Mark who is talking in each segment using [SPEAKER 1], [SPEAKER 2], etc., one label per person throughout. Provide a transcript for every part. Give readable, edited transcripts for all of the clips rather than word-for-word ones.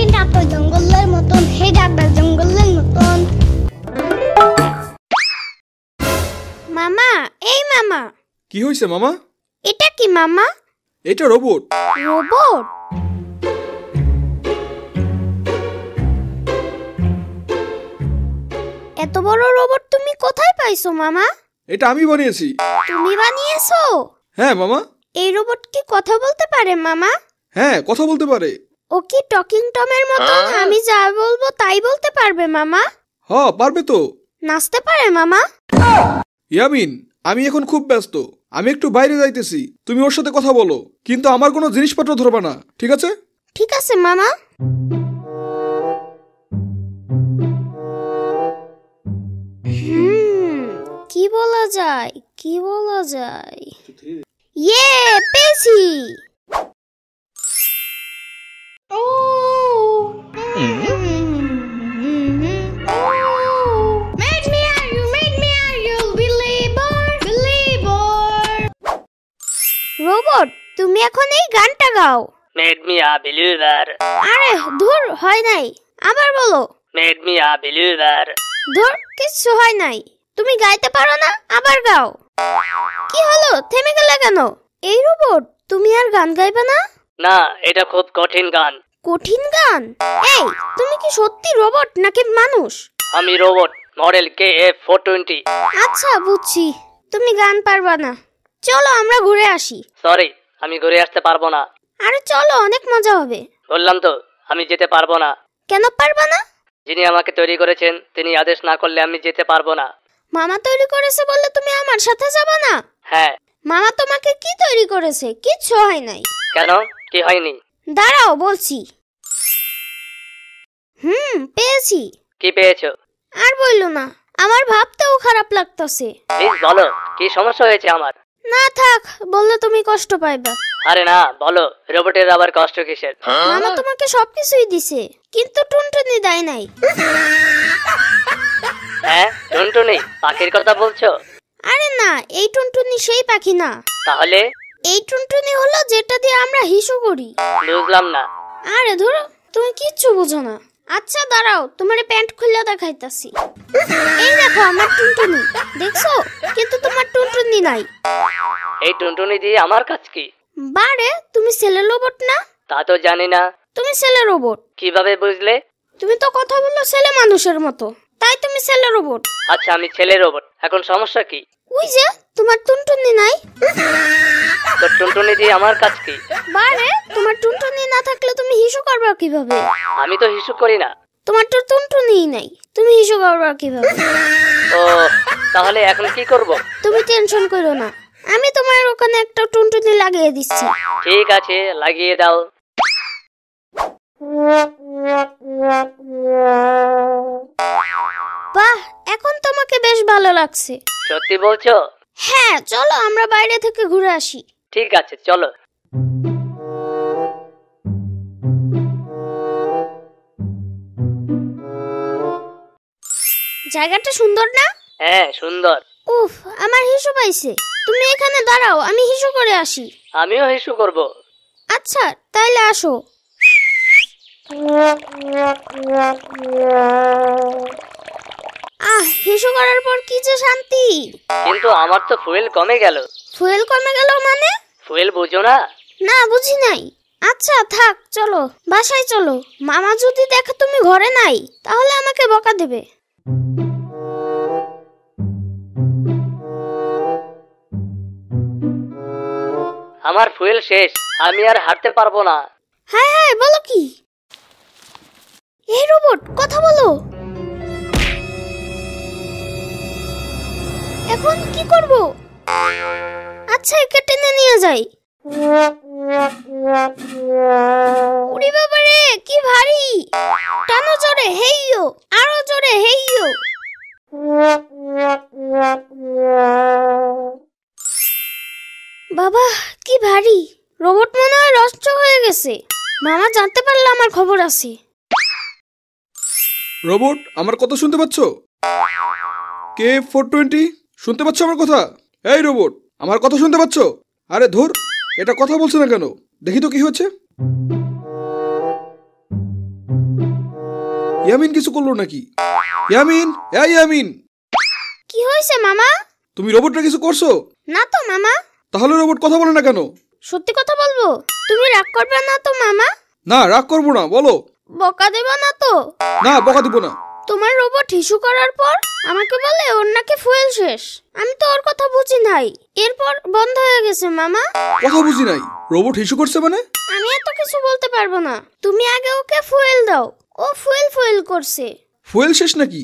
[SPEAKER 1] কঠিনটা তো জঙ্গলের মতন, হে ডাকবে জঙ্গলের মতন। মামা, এই মামা।
[SPEAKER 2] কি হইছে মামা?
[SPEAKER 1] এটা কি মামা?
[SPEAKER 2] এটা রোবট।
[SPEAKER 1] রোবট? এত বড় রোবট তুমি কোথায় পাইছো মামা?
[SPEAKER 2] এটা আমি বানিয়েছি।
[SPEAKER 1] তুমি বানিয়েছো?
[SPEAKER 2] হ্যাঁ মামা।
[SPEAKER 1] এই রোবট কি কথা বলতে পারে মামা?
[SPEAKER 2] হ্যাঁ, কথা বলতে পারে।
[SPEAKER 1] ও কি টকিং টমের মতো আমি যা বলবো তাই বলতে পারবে মামা?
[SPEAKER 2] হ্যাঁ, পারবে তো।
[SPEAKER 1] নাচতে পারে মামা?
[SPEAKER 2] ইয়ামিন, আমি এখন খুব ব্যস্ত, আমি একটু বাইরে যাইতেছি, তুমি ওর সাথে কথা বলো, কিন্তু আমার কোনো জিনিসপত্র ধরবা না, ঠিক আছে?
[SPEAKER 1] ঠিক আছে মামা। কি বলা যায়, কি বলা যায়? ইয়ে, পেয়েছি। রোবট, তুমি এখন এই গানটা গাও।
[SPEAKER 3] Made me a believer.
[SPEAKER 1] আরে ধুর, হয় নাই, আবার বলো।
[SPEAKER 3] Made me a believer.
[SPEAKER 1] ধুর, কিচ্ছু হয় নাই, তুমি গাইতে পারো না, আবার গাও। কি হলো, থেমে গেলে কেন? এই রোবট, তুমি আর গান গাইবে না?
[SPEAKER 3] না, এটা খুব কঠিন গান।
[SPEAKER 1] কঠিন গান? এই, তুমি কি সত্যি রোবট নাকি মানুষ?
[SPEAKER 3] আমি রোবট, মডেল KF420।
[SPEAKER 1] আচ্ছা, বুঝছি, তুমি গান পারবা না। চলো আমরা ঘুরে আসি।
[SPEAKER 3] সরি, আমি ঘুরে আসতে পারবো না।
[SPEAKER 1] আরে চলো, অনেক মজা হবে।
[SPEAKER 3] বললাম তো, আমি যেতে পারবো না।
[SPEAKER 1] কেন পারবা না?
[SPEAKER 3] যিনি আমাকে তৈরি করেছেন তিনি আদেশ না করলে আমি যেতে পারবো না।
[SPEAKER 1] মামা তৈরি করেছে বললে তুমি আমার সাথে যাবা না?
[SPEAKER 3] হ্যাঁ।
[SPEAKER 1] মামা তোমাকে কি তৈরি করেছে? কিচ্ছু হয় নাই।
[SPEAKER 3] কেন, কি হয়নি?
[SPEAKER 1] দাঁড়াও, বলছি। পেয়েছি।
[SPEAKER 3] কি পেয়েছো?
[SPEAKER 1] আর বললো না, আমার ভাবতেও খারাপ লাগতেছে।
[SPEAKER 3] প্লিজ বলো, কি সমস্যা হয়েছে আমার?
[SPEAKER 1] না থাক, বললে তুমি কষ্ট পাইবা।
[SPEAKER 3] আরে না, বলো, রোবটের আবার কষ্ট কিসের?
[SPEAKER 1] মামা তোমাকে সবকিছুই দিছে, কিন্তু টুনটুনি দেয় নাই।
[SPEAKER 3] হ্যাঁ, টুনটুনি পাখির কথা বলছো?
[SPEAKER 1] আরে না, এই টুনটুনি সেই পাখি না।
[SPEAKER 3] তাহলে?
[SPEAKER 1] এই টুনটুনি হলো যেটা দিয়ে আমরা হিসু করি।
[SPEAKER 3] বুঝলাম না।
[SPEAKER 1] আরে ধরো, তুমি কিচ্ছু বুঝো না। আচ্ছা দাঁড়াও, তোমার প্যান্ট খুলে দেখাইতাছি। এই দেখো আমার টুনটুনি, দেখছো? কিন্তু তোমার টুনটুনি নাই।
[SPEAKER 3] এই টুনটুনি দিয়ে আমার কাজ কি?
[SPEAKER 1] বারে, তুমি ছেলে রোবট না?
[SPEAKER 3] তা তো জানি না।
[SPEAKER 1] তুমি ছেলে রোবট।
[SPEAKER 3] কিভাবে বুঝলে?
[SPEAKER 1] তুমি তো কথা বললো ছেলে মানুষের মতো, তাই তুমি ছেলে রোবট।
[SPEAKER 3] আচ্ছা, আমি ছেলে রোবট, এখন সমস্যা কি?
[SPEAKER 1] ওই যে তোমার টুনটুনি নাই।
[SPEAKER 3] তো টুনটুনি দিয়ে আমার কাজ কি?
[SPEAKER 1] বারে, তোমার টুনটুনি না থাকলে তুমি হিসু করবা কিভাবে?
[SPEAKER 3] আমি তো হিসু করি না।
[SPEAKER 1] তোমার তো টুনটুনিই নাই, তুমি হিসু করবা কিভাবে?
[SPEAKER 3] ও, তাহলে এখন কি করব?
[SPEAKER 1] তুমি টেনশন করো না, আমি তোমার ওখানে একটা টুনটুনি লাগিয়ে দিচ্ছি।
[SPEAKER 3] ঠিক আছে, লাগিয়ে দাও।
[SPEAKER 1] বাহ, এখন তোমাকে বেশ ভালো লাগছে।
[SPEAKER 3] সত্যি বলছো?
[SPEAKER 1] হ্যাঁ, চলো আমরা বাইরে থেকে ঘুরে আসি।
[SPEAKER 3] ঠিক আছে, চলো।
[SPEAKER 1] জায়গাটা সুন্দর না?
[SPEAKER 3] হ্যাঁ, সুন্দর।
[SPEAKER 1] উফ, আমার হিসু পাইছে। তুমি এখানে দাঁড়াও, আমি হিসু করে আসি।
[SPEAKER 3] আমিও হিসু করব।
[SPEAKER 1] আচ্ছা, তাইলে আসো। হিসু করার পর কি যে শান্তি।
[SPEAKER 3] কিন্তু আমার তো ফুয়েল কমে গেল।
[SPEAKER 1] ফুয়েল কমে গেল মানে?
[SPEAKER 3] ফুয়েল বুঝো না?
[SPEAKER 1] না, বুঝি নাই। আচ্ছা থাক, চলো বাসায় চলো। মামা যদি দেখে তুমি ঘরে নাই, তাহলে আমাকে বকা দেবে।
[SPEAKER 3] আমার ফুয়েল শেষ, আমি আর হাঁটতে পারবো না।
[SPEAKER 1] হ্যাঁ হ্যাঁ, বলো কি? এই রোবট, কথা বলো। এখন কি করব? আচ্ছা, একে টেনে নিয়ে যাই। ওরে বাবা রে, কি ভারী! টানো জোরে, হেইয়ো, আরো জোরে, হেইয়ো। বাবা, কি ভারী! রোবট মনে হয় নষ্ট হয়ে গেছে। মামা জানতে পারলে আমার খবর আছে।
[SPEAKER 2] রোবট, আমার কথা শুনতে পাচ্ছ? KF420, শুনতে পাচ্ছ আমার কথা? এই রোবট, আমার কথা শুনতে পাচ্ছ? আরে ধুর, এটা কথা বলছে না কেন? দেখি তো কি হচ্ছে। ইয়ামিন কিছু করলো নাকি? ইয়ামিন, ইয়ামিন,
[SPEAKER 1] কি হয়েছে মামা?
[SPEAKER 2] তুমি রোবটটা কিছু করছো?
[SPEAKER 1] না তো মামা।
[SPEAKER 2] তাহলে রোবট কথা বলে না কেন?
[SPEAKER 1] সত্যি কথা বলবো? তুমি রাগ করবে না তো মামা?
[SPEAKER 2] না, রাগ করবো না, বলো।
[SPEAKER 1] বকা দেবা না তো?
[SPEAKER 2] না, বকা দিব না।
[SPEAKER 1] তোমার রোবট হিসু করার পর আমাকে বলে ওর নাকি ফুয়েল শেষ। আমি তো ওর কথা বুঝি নাই, এরপর বন্ধ হয়ে গেছে মামা।
[SPEAKER 2] কথা বুঝি নাই, রোবট হিসু করছে মানে?
[SPEAKER 1] আমি এত কিছু বলতে পারবো না, তুমি আগে ওকে ফুয়েল দাও। ও ফুয়েল করছে।
[SPEAKER 2] ফুয়েল শেষ নাকি?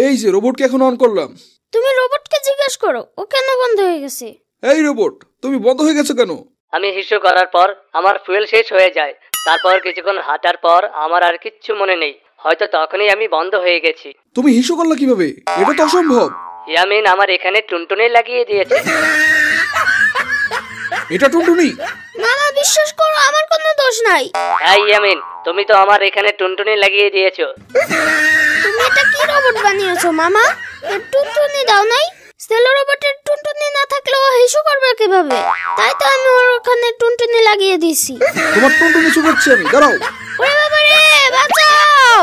[SPEAKER 2] এই যে রোবটকে এখন অন করলাম।
[SPEAKER 1] তুমি রোবটকে জিজ্ঞেস করো ও কেন বন্ধ হয়ে গেছে।
[SPEAKER 2] এই রোবট, তুমি বন্ধ হয়ে গেছো কেন?
[SPEAKER 3] আমি হিসু করার পর আমার ফুয়েল শেষ হয়ে যায়। তারপর কিছুক্ষণ হাঁটার পর আমার আর কিচ্ছু মনে নেই, হয়তো তখনই আমি বন্ধ হয়ে গেছি।
[SPEAKER 2] তুমি হিসু করলা কিভাবে? এটা তো অসম্ভব।
[SPEAKER 3] ইয়ামিন আমার এখানে টুনটুনি লাগিয়ে দিয়েছে।
[SPEAKER 2] এটা টুনটুনি?
[SPEAKER 1] মামা বিশ্বাস করো, আমার কোনো দোষ নাই।
[SPEAKER 3] এই ইয়ামিন, তুমি তো আমার এখানে টুনটুনি লাগিয়ে দিয়েছো।
[SPEAKER 1] তুমি এটা কি রোবট বানিয়েছো মামা? এর টুনটুনি দাও নাই? সেলো রোবটের টুনটুনি না থাকলে ও হিসু করবে কিভাবে? তাই তো আমি ওর ওখানে টুনটুনি লাগিয়ে দিয়েছি।
[SPEAKER 2] তোমার টুনটুনি চুপাচ্ছি আমি, দাঁড়াও।
[SPEAKER 1] ওরে বাবা রে, বাঁচাও!